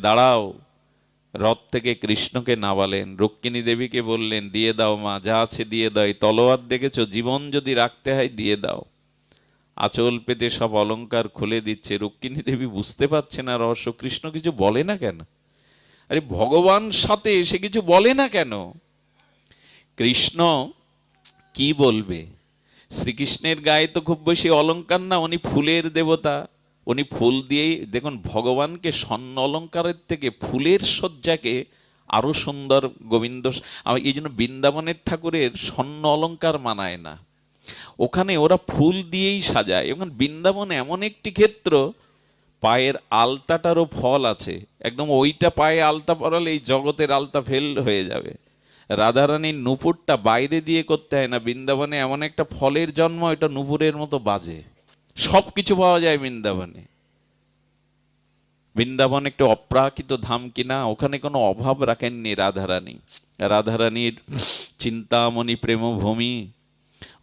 দাঁড়াও। রথ থেকে কৃষ্ণকে নামালেন, রুক্মিণী দেবীকে বললেন দিয়ে দাও মা, যা আছে দিয়ে দাও, এই তলোয়ার দেখেছো, জীবন যদি রাখতে হয় দিয়ে দাও। আঁচল পেতে সব অলংকার খুলে দিচ্ছে। রুক্মিণী দেবী বুঝতে পারছে না রহস্য, কৃষ্ণ কিছু বলে না কেন? আরে ভগবান সাথে এসে কিছু বলে না কেন? কৃষ্ণ কি বলবে? শ্রীকৃষ্ণের গায়ে তো খুব বেশি অলংকার না, উনি ফুলের দেবতা, উনি ফুল দিয়েই দেখুন, ভগবানকে স্বর্ণ অলংকারের থেকে ফুলের সজ্জাকে আরো সুন্দর গোবিন্দ। এই জন্য বৃন্দাবনের ঠাকুরের স্বর্ণ অলংকার মানায় না, ওখানে ওরা ফুল দিয়েই সাজায়। এবং বৃন্দাবন এমন একটি ক্ষেত্র, পায়ের আলতাটারও ফল আছে, একদম ওইটা পায়ে আলতা পরালে এই জগতের আলতা ফেল হয়ে যাবে। রাধারানীর নুপুরটা বাইরে দিয়ে করতে হয় না, বৃন্দাবনে এমন একটা ফলের জন্ম, এটা নুপুরের মতো বাজে। সব কিছু পাওয়া যায় বৃন্দাবনে। বৃন্দাবন একটু অপ্রাকৃত ধাম কিনা, ওখানে কোনো অভাব রাখেননি রাধারানী। রাধারানীর চিন্তামণি প্রেমভূমি,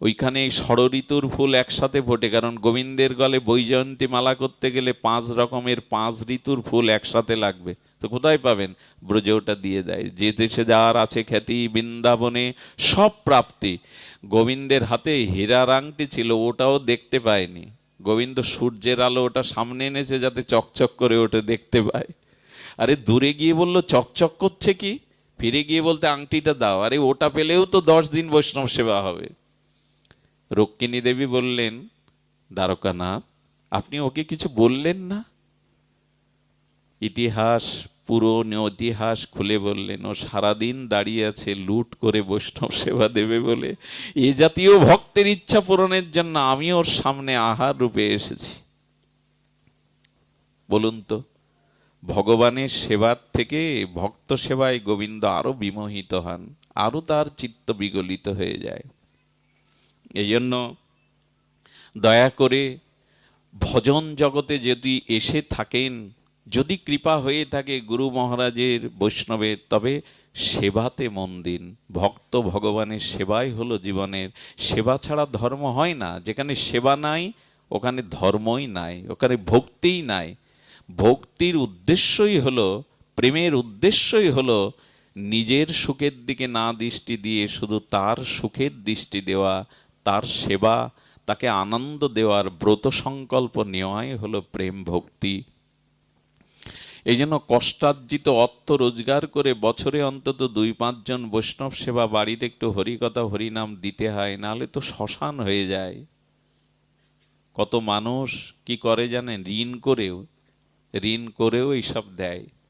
ওইখানে ষড়ঋতুর ফুল একসাথে ফোটে, কারণ গোবিন্দের গলে বৈজয়ন্তী মালা করতে গেলে 5 রকমের 5 ঋতুর ফুল একসাথে লাগবে। তো কোথায় পাবেন? ব্রজে ওটা দিয়ে দেয়। যে দেশে যার আছে খ্যাতি, বৃন্দাবনে সব প্রাপ্তি। গোবিন্দের হাতে হীরার আংটি ছিল, ওটাও দেখতে পায়নি। গোবিন্দ সূর্যের আলো ওটা সামনে এনেছে যাতে চকচক করে ওটা দেখতে পায়। আরে দূরে গিয়ে বলল চকচক করছে কি, ফিরে গিয়ে বলতে আংটিটা দাও। আরে ওটা পেলেও তো 10 দিন বৈষ্ণব সেবা হবে। রুক্মিণী দেবী বললেন, দ্বারকানাথ আপনি ওকে কিছু বললেন না? ইতিহাস, পুরনো ইতিহাস খুলে বললেন, ও সারাদিন দাঁড়িয়ে আছে লুট করে বৈষ্ণব সেবা দেবে বলে। এ জাতীয় ভক্তের ইচ্ছা পূরণের জন্য আমি ওর সামনে আহার রূপে এসেছি। বলুন তো, ভগবানের সেবার থেকে ভক্ত সেবায় গোবিন্দ আরো বিমোহিত হন, আরো তার চিত্ত বিগলিত হয়ে যায়। এই জন্য দয়া করে ভজন জগতে যদি এসে থাকেন, যদি কৃপা হয়ে থাকে গুরু মহারাজের, বৈষ্ণবের, তবে সেবাতে মন দিন। ভক্ত ভগবানের সেবাই হলো জীবনের। সেবা ছাড়া ধর্ম হয় না। যেখানে সেবা নাই ওখানে ধর্মই নাই, ওখানে ভক্তিই নাই। ভক্তির উদ্দেশ্যই হলো, প্রেমের উদ্দেশ্যই হলো নিজের সুখের দিকে না দৃষ্টি দিয়ে শুধু তার সুখের দৃষ্টি দেওয়া, তার সেবা, তাকে আনন্দ দেওয়ার ব্রত সংকল্প নেওয়াই হলো প্রেম ভক্তি। এই জন্য কষ্টার্জিত অর্থ রোজগার করে বছরে অন্তত 2-5 জন বৈষ্ণব সেবা বাড়িতে একটু হরিকথা হরিনাম দিতে হয়, নাহলে তো শ্মশান হয়ে যায়। কত মানুষ কি করে জানেন? ঋণ করেও এইসব দেয়।